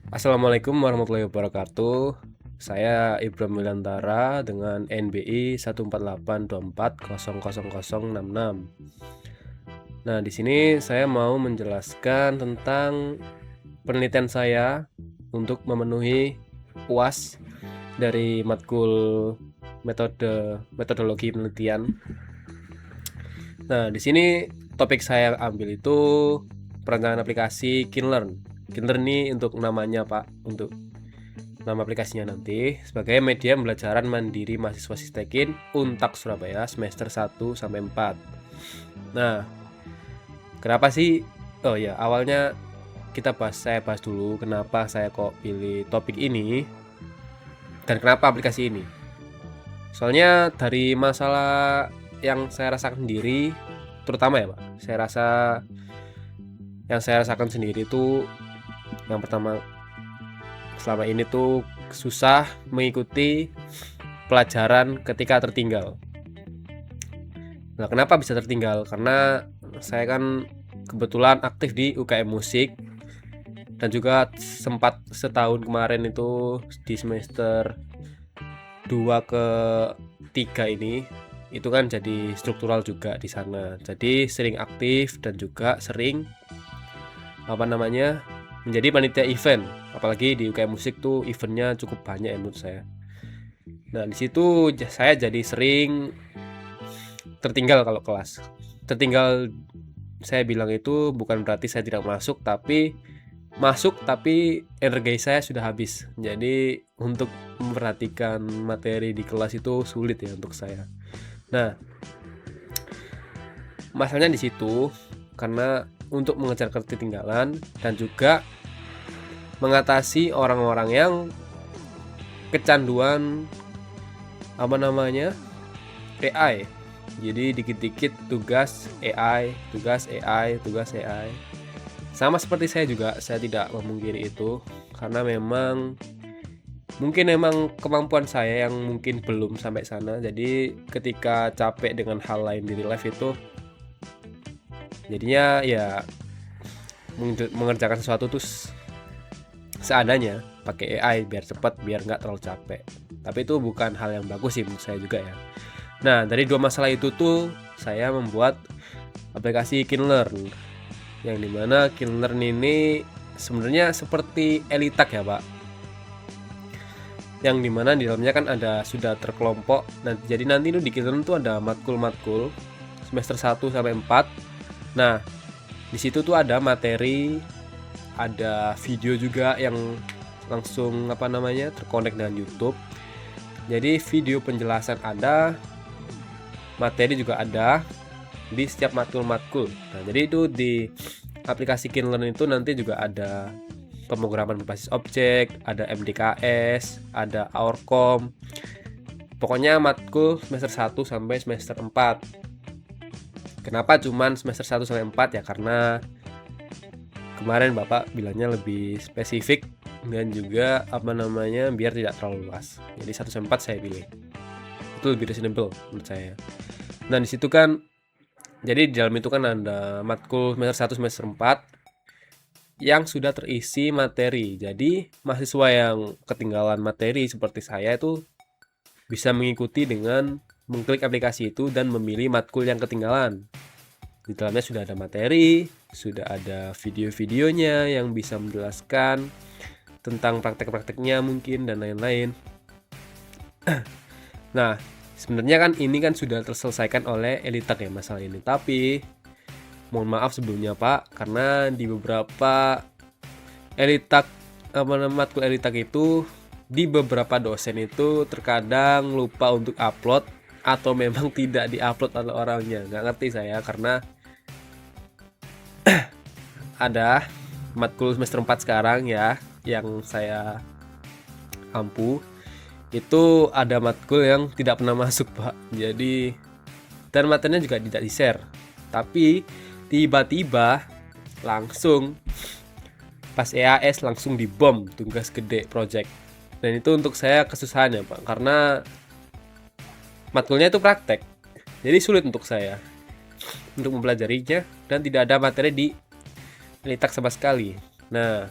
Assalamualaikum warahmatullahi wabarakatuh. Saya Ibrahim Wilantara dengan NBI 14824000066. Nah, di sini saya mau menjelaskan tentang penelitian saya untuk memenuhi UAS dari matkul metodologi penelitian. Nah, di sini topik saya ambil itu perancangan aplikasi KinLearn. KinLearn ini untuk namanya Pak, untuk nama aplikasinya nanti sebagai media pembelajaran mandiri mahasiswa Sistekin Untak Surabaya semester 1 sampai 4. Nah, kenapa sih? Oh ya, awalnya saya bahas dulu kenapa saya kok pilih topik ini dan kenapa aplikasi ini. Soalnya dari masalah yang saya rasakan sendiri, terutama ya Pak, yang saya rasakan sendiri itu yang pertama, selama ini tuh susah mengikuti pelajaran ketika tertinggal. Nah, kenapa bisa tertinggal? Karena saya kan kebetulan aktif di UKM musik dan juga sempat setahun kemarin itu di semester 2 ke 3 ini itu kan jadi struktural juga di sana. Jadi sering aktif dan juga sering menjadi panitia event. Apalagi di UKM musik tuh eventnya cukup banyak ya menurut saya. Nah, di situ saya jadi sering tertinggal kalau kelas. Tertinggal saya bilang itu bukan berarti saya tidak masuk, tapi energi saya sudah habis. Jadi untuk memperhatikan materi di kelas itu sulit ya untuk saya. Nah, masalahnya di situ karena untuk mengejar ketertinggalan dan juga mengatasi orang-orang yang kecanduan AI. Jadi dikit-dikit tugas AI. Sama seperti saya juga, saya tidak memungkiri itu karena mungkin kemampuan saya yang mungkin belum sampai sana. Jadi ketika capek dengan hal lain di real life itu jadinya ya mengerjakan sesuatu tuh seadanya pakai AI biar cepat, biar nggak terlalu capek. Tapi itu bukan hal yang bagus sih menurut saya juga ya. Nah, dari dua masalah itu tuh saya membuat aplikasi KinLearn, yang dimana KinLearn ini sebenarnya seperti Elitak ya Pak, yang dimana di dalamnya kan sudah terkelompok. Nah, jadi nanti itu di KinLearn tuh ada matkul-matkul semester 1 sampai 4. Nah, di situ tuh ada materi, ada video juga yang langsung terkonek dengan YouTube. Jadi video penjelasan ada, materi juga ada di setiap matkul-matkul. Nah, jadi itu di aplikasi KinLearn itu nanti juga ada pemrograman berbasis objek, ada MDKS, ada Aurcom. Pokoknya matkul semester 1 sampai semester 4. Kenapa cuman semester 1 sampai 4 ya? Karena kemarin Bapak bilangnya lebih spesifik dan juga biar tidak terlalu luas. Jadi 1 sampai 4 saya pilih. Itu lebih reasonable menurut saya. Nah, di situ kan jadi di dalam itu kan ada matkul semester 1 semester 4 yang sudah terisi materi. Jadi mahasiswa yang ketinggalan materi seperti saya itu bisa mengikuti dengan mengklik aplikasi itu dan memilih matkul yang ketinggalan. Di dalamnya sudah ada materi, sudah ada video-videonya yang bisa menjelaskan tentang praktek-prakteknya mungkin dan lain-lain. Nah, sebenarnya kan ini kan sudah terselesaikan oleh Elitak ya masalah ini. Tapi mohon maaf sebelumnya Pak, karena di beberapa matkul Elitak itu di beberapa dosen itu terkadang lupa untuk upload atau memang tidak diupload oleh orangnya. Nggak ngerti saya karena ada matkul semester 4 sekarang ya yang saya ampu itu ada matkul yang tidak pernah masuk Pak. Jadi dan materinya juga tidak di-share. Tapi tiba-tiba langsung pas EAS langsung dibom tugas gede project. Dan itu untuk saya kesusahan ya Pak, karena matkulnya itu praktek. Jadi sulit untuk saya. untuk mempelajarinya dan tidak ada materi di Elitak sama sekali. Nah,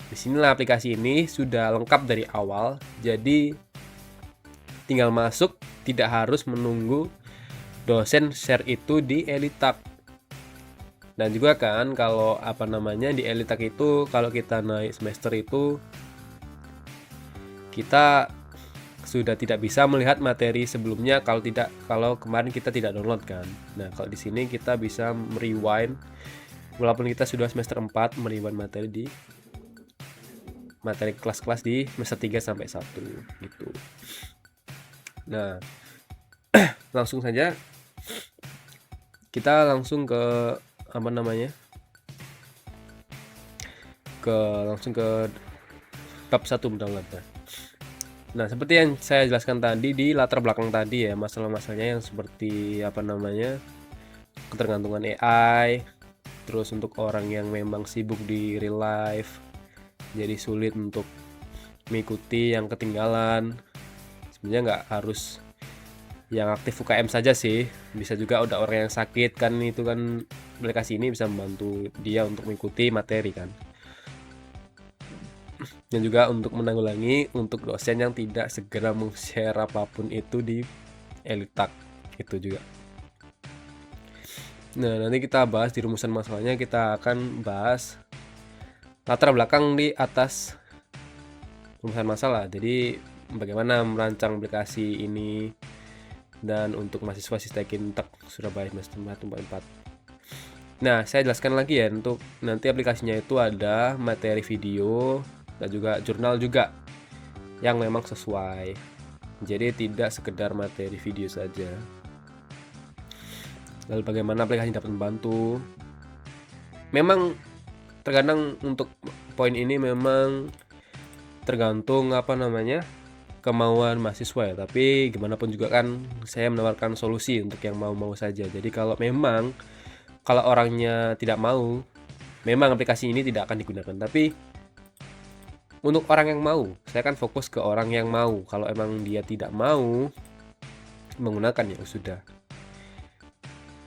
disinilah aplikasi ini sudah lengkap dari awal, jadi tinggal masuk, tidak harus menunggu dosen share itu di Elitak. Dan juga kan kalau di Elitak itu kalau kita naik semester itu kita sudah tidak bisa melihat materi sebelumnya kalau kemarin kita tidak download kan. Nah, kalau di sini kita bisa rewind walaupun kita sudah semester 4 merewind materi kelas-kelas di semester 3 sampai 1 gitu. Nah, langsung saja kita langsung ke langsung ke bab 1 mendownloadnya. Nah, seperti yang saya jelaskan tadi di latar belakang tadi ya, masalah-masalahnya yang seperti ketergantungan AI, terus untuk orang yang memang sibuk di real life jadi sulit untuk mengikuti yang ketinggalan. Sebenarnya nggak harus yang aktif UKM saja sih, bisa juga udah orang yang sakit kan, itu kan aplikasi ini bisa membantu dia untuk mengikuti materi kan. Dan juga untuk menanggulangi untuk dosen yang tidak segera meng-share apapun itu di Elitak itu juga. Nah, nanti kita bahas di rumusan masalahnya, kita akan bahas latar belakang di atas rumusan masalah. Jadi bagaimana merancang aplikasi ini dan untuk mahasiswa Sistem Surabaya semester 4. Nah, saya jelaskan lagi ya, untuk nanti aplikasinya itu ada materi video dan juga jurnal juga yang memang sesuai. Jadi tidak sekedar materi video saja. Lalu bagaimana aplikasi dapat membantu? Memang terkadang untuk poin ini memang tergantung kemauan mahasiswa ya, tapi gimana pun juga kan saya menawarkan solusi untuk yang mau-mau saja. Jadi kalau orangnya tidak mau, memang aplikasi ini tidak akan digunakan. Tapi untuk orang yang mau, saya kan fokus ke orang yang mau. Kalau emang dia tidak mau menggunakan, ya sudah.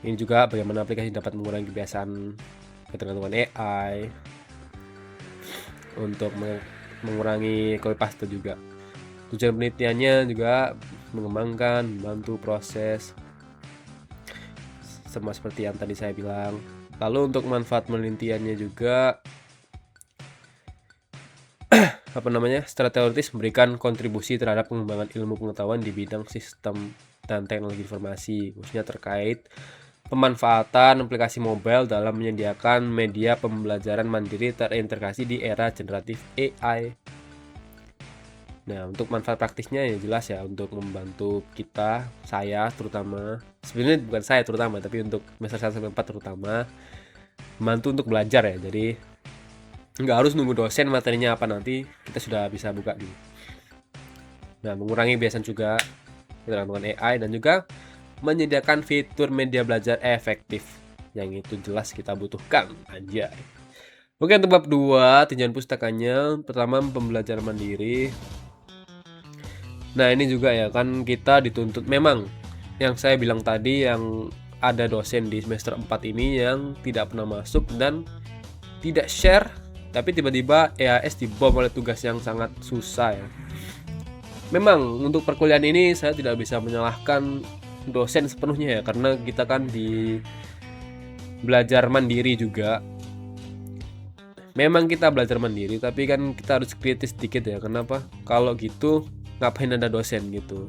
Ini juga bagaimana aplikasi dapat mengurangi kebiasaan ketergantungan AI, untuk mengurangi copy paste juga. Tujuan penelitiannya juga mengembangkan, membantu proses sama seperti yang tadi saya bilang. Lalu untuk manfaat penelitiannya juga secara teoritis memberikan kontribusi terhadap pengembangan ilmu pengetahuan di bidang sistem dan teknologi informasi, khususnya terkait pemanfaatan aplikasi mobile dalam menyediakan media pembelajaran mandiri terintegrasi di era generatif AI. Nah, untuk manfaat praktisnya ya jelas ya, untuk membantu saya terutama, sebenarnya bukan saya terutama, tapi untuk semester 1 sampai 4 terutama, membantu untuk belajar ya. Jadi nggak harus nunggu dosen materinya apa, nanti kita sudah bisa buka dulu. Nah, mengurangi kebiasaan juga ketergantungan AI dan juga menyediakan fitur media belajar efektif yang itu jelas kita butuhkan, anjay. Oke, untuk bab 2 tinjauan pustakanya, pertama pembelajaran mandiri. Nah, ini juga ya kan kita dituntut, memang yang saya bilang tadi, yang ada dosen di semester 4 ini yang tidak pernah masuk dan tidak share, tapi tiba-tiba EAS dibom oleh tugas yang sangat susah ya. Memang untuk perkuliahan ini saya tidak bisa menyalahkan dosen sepenuhnya ya, karena kita kan belajar mandiri juga. Memang kita belajar mandiri, tapi kan kita harus kritis sedikit ya. Kenapa? Kalau gitu ngapain ada dosen gitu?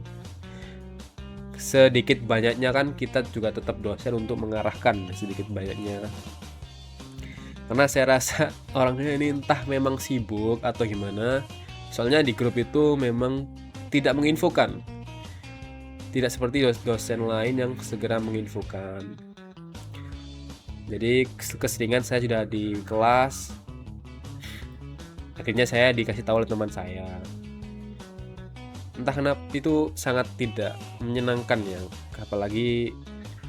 Sedikit banyaknya kan kita juga tetap dosen untuk mengarahkan sedikit banyaknya. Karena saya rasa orangnya ini entah memang sibuk atau gimana. Soalnya di grup itu memang tidak menginfokan. Tidak seperti dosen lain yang segera menginfokan. Jadi keseringan saya sudah di kelas, akhirnya saya dikasih tahu oleh teman saya. Entah kenapa itu sangat tidak menyenangkan ya, apalagi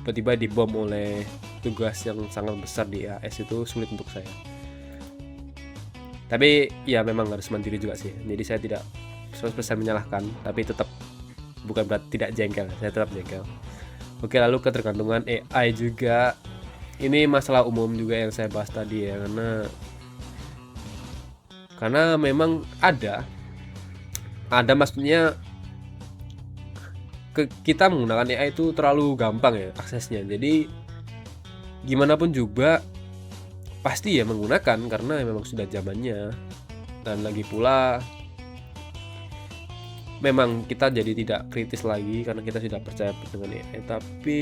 tiba-tiba dibom oleh tugas yang sangat besar di AS, itu sulit untuk saya. Tapi ya memang harus mandiri juga sih. Jadi saya tidak 100% menyalahkan, tapi tetap bukan berarti tidak jengkel, saya tetap jengkel. Oke, lalu ketergantungan AI juga. Ini masalah umum juga yang saya bahas tadi ya, karena memang ada maksudnya kita menggunakan AI itu terlalu gampang ya aksesnya. Jadi gimana pun juga pasti ya menggunakan karena memang sudah zamannya. Dan lagi pula memang kita jadi tidak kritis lagi karena kita sudah percaya dengan AI. Tapi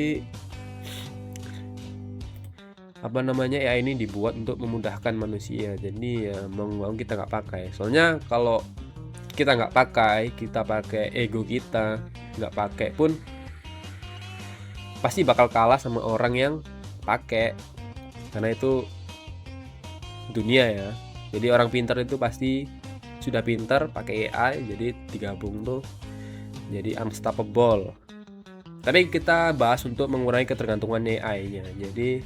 AI ini dibuat untuk memudahkan manusia. Jadi ya mau kita nggak pakai. Soalnya kalau kita nggak pakai, kita pakai ego kita, nggak pakai pun pasti bakal kalah sama orang yang pakai. Karena itu dunia ya. Jadi orang pintar itu pasti sudah pintar pakai AI, jadi digabung tuh jadi unstoppable. Tapi kita bahas untuk mengurangi ketergantungan AI-nya. Jadi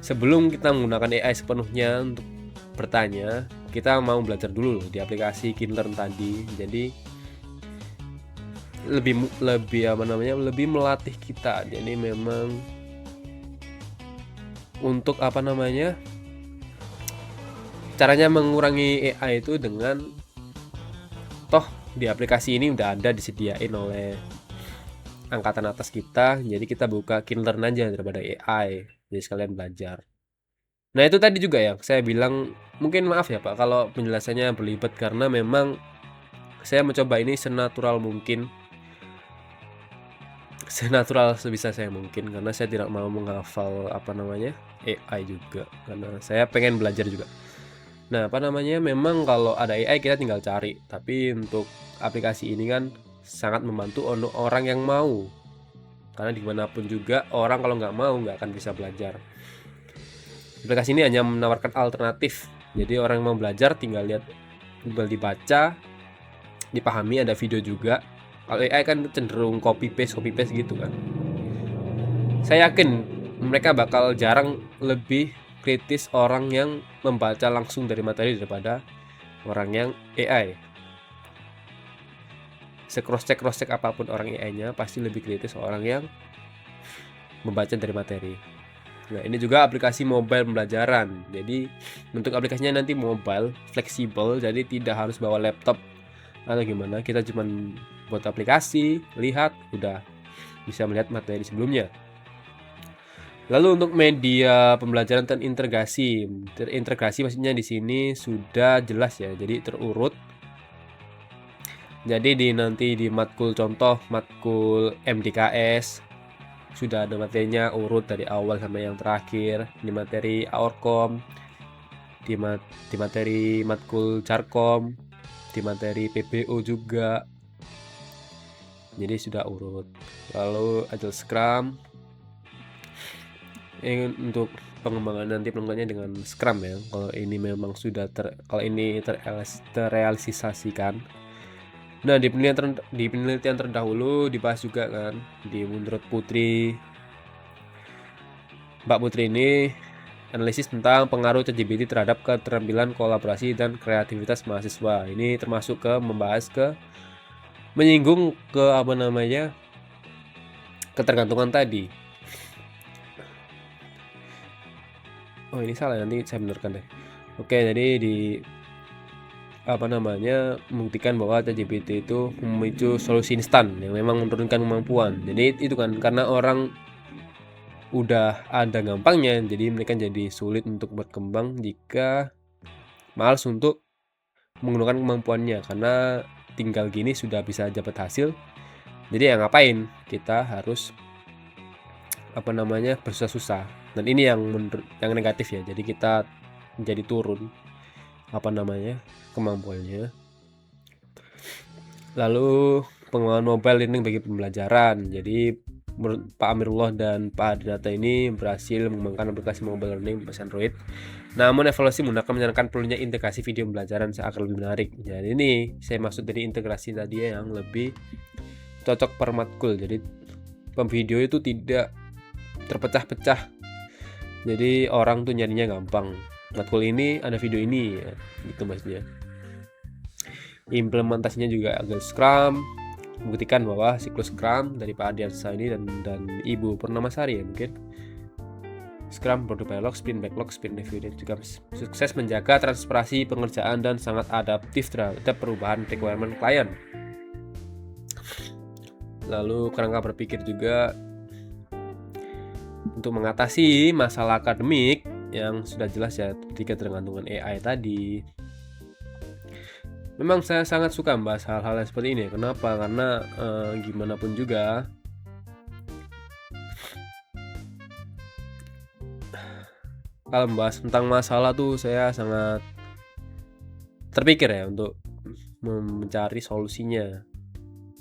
sebelum kita menggunakan AI sepenuhnya untuk bertanya, kita mau belajar dulu di aplikasi Kinlearn tadi. Jadi lebih melatih kita. Jadi memang untuk caranya mengurangi AI itu dengan toh di aplikasi ini udah ada disediain oleh angkatan atas kita, jadi kita buka Kinlearn aja daripada AI, jadi sekalian belajar. Nah itu tadi juga ya saya bilang, mungkin maaf ya Pak kalau penjelasannya berlibat karena memang saya mencoba ini senatural sebisa saya mungkin, karena saya tidak mau menghafal AI juga, karena saya pengen belajar juga. Nah memang kalau ada AI kita tinggal cari, tapi untuk aplikasi ini kan sangat membantu untuk orang yang mau, karena dimanapun juga orang kalau nggak mau nggak akan bisa belajar. Aplikasi ini hanya menawarkan alternatif, jadi orang yang mau belajar tinggal lihat, tinggal dibaca, dipahami, ada video juga. Kalau AI kan cenderung copy paste gitu kan. Saya yakin mereka bakal jarang lebih kritis orang yang membaca langsung dari materi daripada orang yang AI. Cross check apapun orang AI-nya pasti lebih kritis orang yang membaca dari materi. Nah ini juga aplikasi mobile pembelajaran. Jadi bentuk aplikasinya nanti mobile, fleksibel, jadi tidak harus bawa laptop atau gimana. Kita cuman buat aplikasi, lihat, udah bisa melihat materi sebelumnya. Lalu untuk media pembelajaran terintegrasi maksudnya di sini sudah jelas ya, jadi terurut. Jadi nanti di matkul contoh, matkul MDKS sudah ada materinya urut dari awal sampai yang terakhir. Di materi Aorkom, di materi matkul Carkom, di materi PBO juga. Jadi sudah urut. Lalu Agile Scrum. Untuk pengembangan nanti pengembangannya dengan Scrum ya. Kalau ini memang sudah terrealisasikan. Nah di penelitian terdahulu dibahas juga kan menurut Mbak Putri ini analisis tentang pengaruh ChatGPT terhadap keterampilan kolaborasi dan kreativitas mahasiswa. Ini termasuk menyinggung ke ketergantungan tadi. Oh ini salah, nanti saya benarkan deh. Oke, jadi membuktikan bahwa ChatGPT itu memicu solusi instan yang memang menurunkan kemampuan. Jadi itu kan karena orang udah ada gampangnya, jadi mereka jadi sulit untuk berkembang jika malas untuk menggunakan kemampuannya, karena tinggal gini sudah bisa dapat hasil. Jadi ya ngapain kita harus bersusah-susah. Dan ini yang negatif ya, jadi kita menjadi turun kemampuannya. Lalu pengembangan mobile learning bagi pembelajaran. Jadi menurut Pak Amirullah dan Pak Adinata ini berhasil mengembangkan aplikasi mobile learning berbasis Android. Namun evaluasi menyarankan perlunya integrasi video pembelajaran agar lebih menarik. Jadi ini saya maksud dari integrasi tadi yang lebih cocok per matkul. Jadi video itu tidak terpecah-pecah. Jadi orang tuh nyarinya gampang. Matkul ini ada video ini ya, gitu maksudnya. Implementasinya juga Agile Scrum. membuktikan bahwa siklus Scrum dari Pak Ardiansa ini dan Ibu Purnamasari ya mungkin. Scrum, produk backlog, sprint backlog, sprint review dan juga sukses menjaga transparansi pengerjaan dan sangat adaptif terhadap perubahan requirement klien. Lalu kerangka berpikir juga untuk mengatasi masalah akademik yang sudah jelas ya ketika ketergantungan AI tadi. Memang saya sangat suka membahas hal-hal yang seperti ini. Kenapa? Karena gimana pun juga kalau membahas tentang masalah tuh saya sangat terpikir ya untuk mencari solusinya.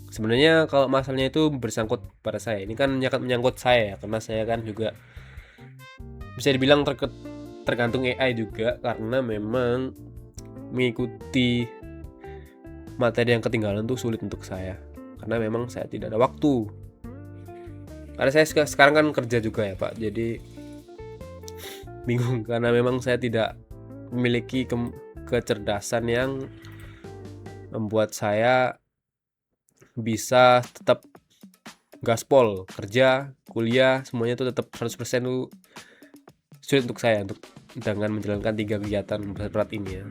Sebenarnya kalau masalahnya itu bersangkut pada saya, ini kan menyangkut saya ya, karena saya kan juga bisa dibilang tergantung AI juga, karena memang mengikuti materi yang ketinggalan tuh sulit untuk saya, karena memang saya tidak ada waktu. Karena saya sekarang kan kerja juga ya Pak, jadi bingung karena memang saya tidak memiliki kecerdasan yang membuat saya bisa tetap gaspol, kerja, kuliah, semuanya itu tetap 100% tuh sulit untuk saya untuk dengan menjalankan 3 kegiatan berat ini ya.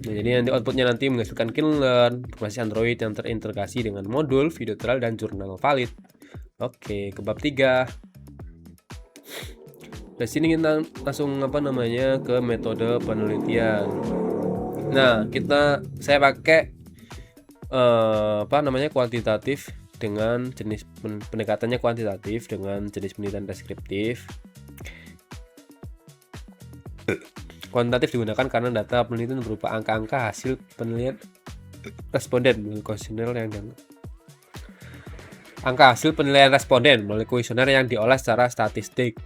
Nah, jadi nanti outputnya nanti menghasilkan Kinlearn berbasis Android yang terintegrasi dengan modul, video tutorial, dan jurnal valid. Oke, ke bab 3. Dari sini kita langsung ke metode penelitian. Nah, saya pakai kuantitatif dengan jenis pendekatannya kuantitatif dengan jenis penelitian deskriptif. Kuantitatif digunakan karena data penelitian berupa angka-angka hasil penelitian responden melalui kuesioner yang diolah secara statistik.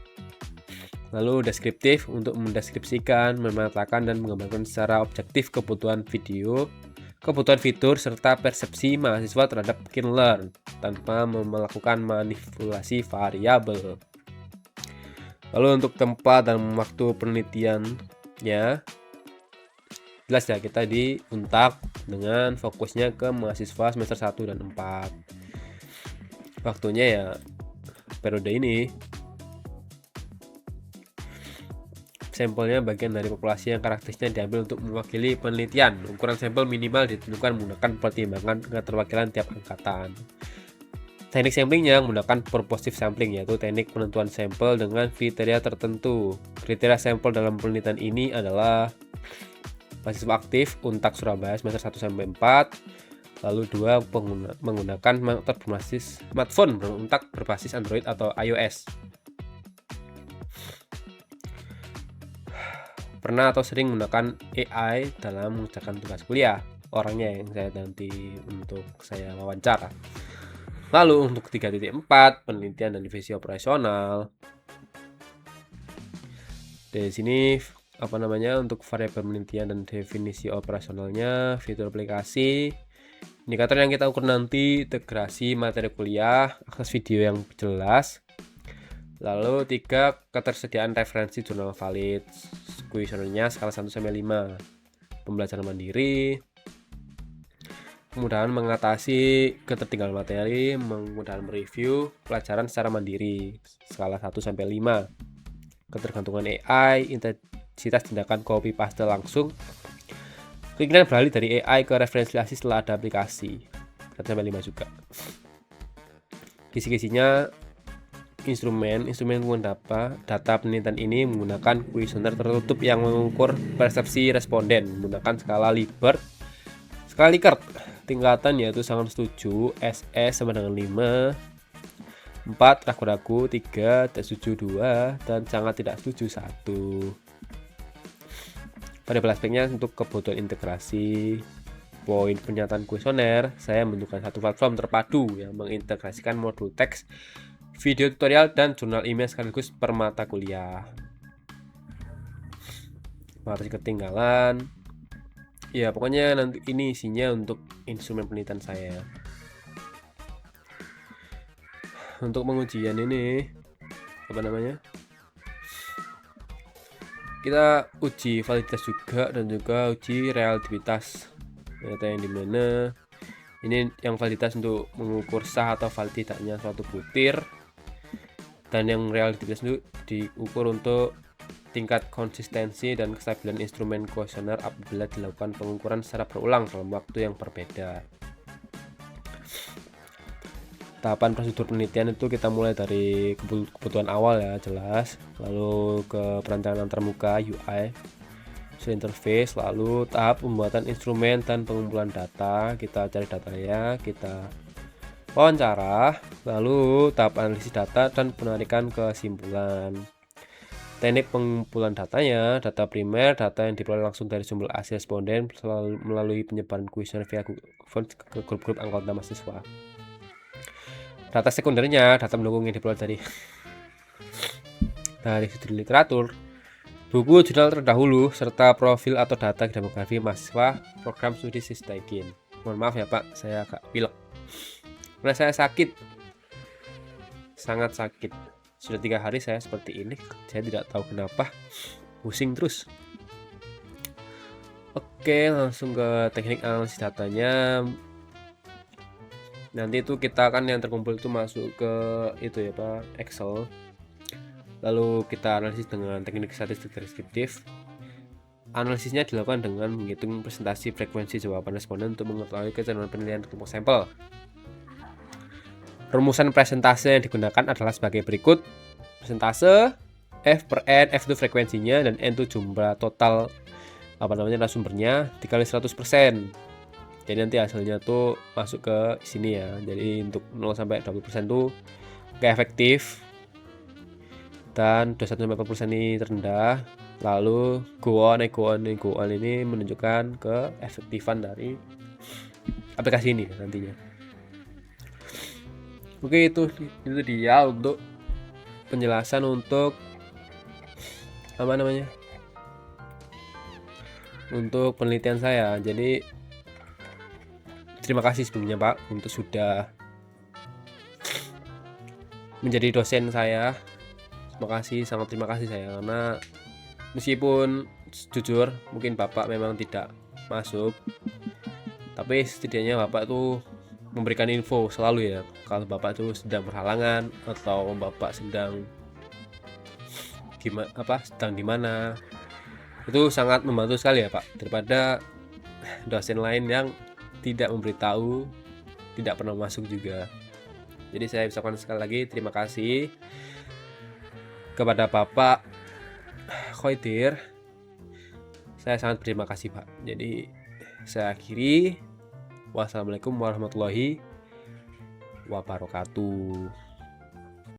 Lalu deskriptif untuk mendeskripsikan, memetakan, dan menggambarkan secara objektif kebutuhan video, kebutuhan fitur, serta persepsi mahasiswa terhadap Kinlearn tanpa melakukan manipulasi variabel. Lalu untuk tempat dan waktu penelitiannya, jelas ya kita di Untak dengan fokusnya ke mahasiswa semester 1 dan 4. Waktunya ya periode ini. Sampelnya bagian dari populasi yang karakteristiknya diambil untuk mewakili penelitian. Ukuran sampel minimal ditentukan menggunakan pertimbangan keterwakilan tiap angkatan. Teknik samplingnya menggunakan purposive sampling, yaitu teknik penentuan sampel dengan kriteria tertentu. Kriteria sampel dalam penelitian ini adalah mahasiswa aktif Untak Surabaya semester 1 sampai 4. Lalu 2 menggunakan motor berbasis smartphone Untak berbasis Android atau iOS. Pernah atau sering menggunakan AI dalam mengerjakan tugas kuliah. Orangnya yang saya nanti untuk saya wawancara. Lalu untuk 3.4 penelitian dan divisi operasional. Dari sini untuk variabel penelitian dan definisi operasionalnya, fitur aplikasi, indikator yang kita ukur nanti, integrasi materi kuliah, akses video yang jelas. Lalu 3 ketersediaan referensi jurnal valid, kuesionernya skala 1-5, pembelajaran mandiri, kemudahan mengatasi ketertinggalan materi, kemudahan mereview pelajaran secara mandiri skala 1-5, ketergantungan AI, intensitas tindakan copy paste langsung, keinginan beralih dari AI ke referensiasi setelah ada aplikasi 1-5 juga. Kisi-kisinya instrumen data penelitian ini menggunakan kuesioner tertutup yang mengukur persepsi responden menggunakan skala Likert tingkatan yaitu sangat setuju SE sama dengan 5, 4 ragu-ragu, 3 tidak setuju 2, dan sangat tidak setuju 1. Pada aspeknya untuk kebutuhan integrasi poin pernyataan kuesioner, saya menunjukkan satu platform terpadu yang mengintegrasikan modul teks, video tutorial, dan jurnal email sekaligus per mata kuliah. Masih ketinggalan. Ya, pokoknya nanti ini isinya untuk instrumen penelitian saya. Untuk pengujian ini kita uji validitas juga dan juga uji relativitas. data yang dimana ini yang validitas untuk mengukur sah atau valid tidaknya suatu butir, dan yang realitas itu diukur untuk tingkat konsistensi dan kestabilan instrumen kuesioner apabila dilakukan pengukuran secara berulang dalam waktu yang berbeda. Tahapan prosedur penelitian itu kita mulai dari kebutuhan awal ya, jelas, lalu ke perancangan antarmuka UI, user interface, lalu tahap pembuatan instrumen dan pengumpulan data, kita cari datanya, kita wawancara, lalu tahap analisis data dan penarikan kesimpulan. Teknik pengumpulan datanya, data primer, data yang diperoleh langsung dari sumber asli responden melalui penyebaran kuesioner via Google ke grup-grup anggota mahasiswa. Data sekundernya, data mendukung yang diperoleh dari studi literatur, buku jurnal terdahulu, serta profil atau data demografi mahasiswa program studi Sistaikin. Mohon maaf ya Pak, saya agak pilek karena saya sakit, sangat sakit. Sudah 3 hari saya seperti ini, saya tidak tahu kenapa, pusing terus. Oke, langsung ke teknik analisis datanya. Nanti itu kita kan yang terkumpul itu masuk ke itu ya Pak, Excel. Lalu kita analisis dengan teknik statistik deskriptif. Analisisnya dilakukan dengan menghitung presentasi frekuensi jawaban responden untuk mengetahui kecenderungan penilaian kelompok sampel. Rumusan presentase yang digunakan adalah sebagai berikut. Presentase F per N, F itu frekuensinya dan N itu jumlah total narasumbernya dikali 100%. Jadi nanti hasilnya tuh masuk ke sini ya. Jadi untuk 0 sampai 20% tuh gak efektif, dan 21 sampai 40% ini terendah. Lalu go on ini menunjukkan keefektifan dari aplikasi ini nantinya. Oke, itu dia untuk penjelasan untuk untuk penelitian saya. Jadi terima kasih sebelumnya Pak untuk sudah menjadi dosen saya. Sangat terima kasih saya, karena meskipun jujur mungkin Bapak memang tidak masuk, tapi setidaknya Bapak tuh memberikan info selalu ya, kalau Bapak tuh sedang berhalangan atau Bapak sedang sedang di mana. Itu sangat membantu sekali ya Pak, daripada dosen lain yang tidak memberitahu, tidak pernah masuk juga. Jadi saya ucapkan sekali lagi terima kasih kepada Bapak Khoidir. Saya sangat berterima kasih Pak. Jadi saya akhiri. Wassalamualaikum warahmatullahi wabarakatuh.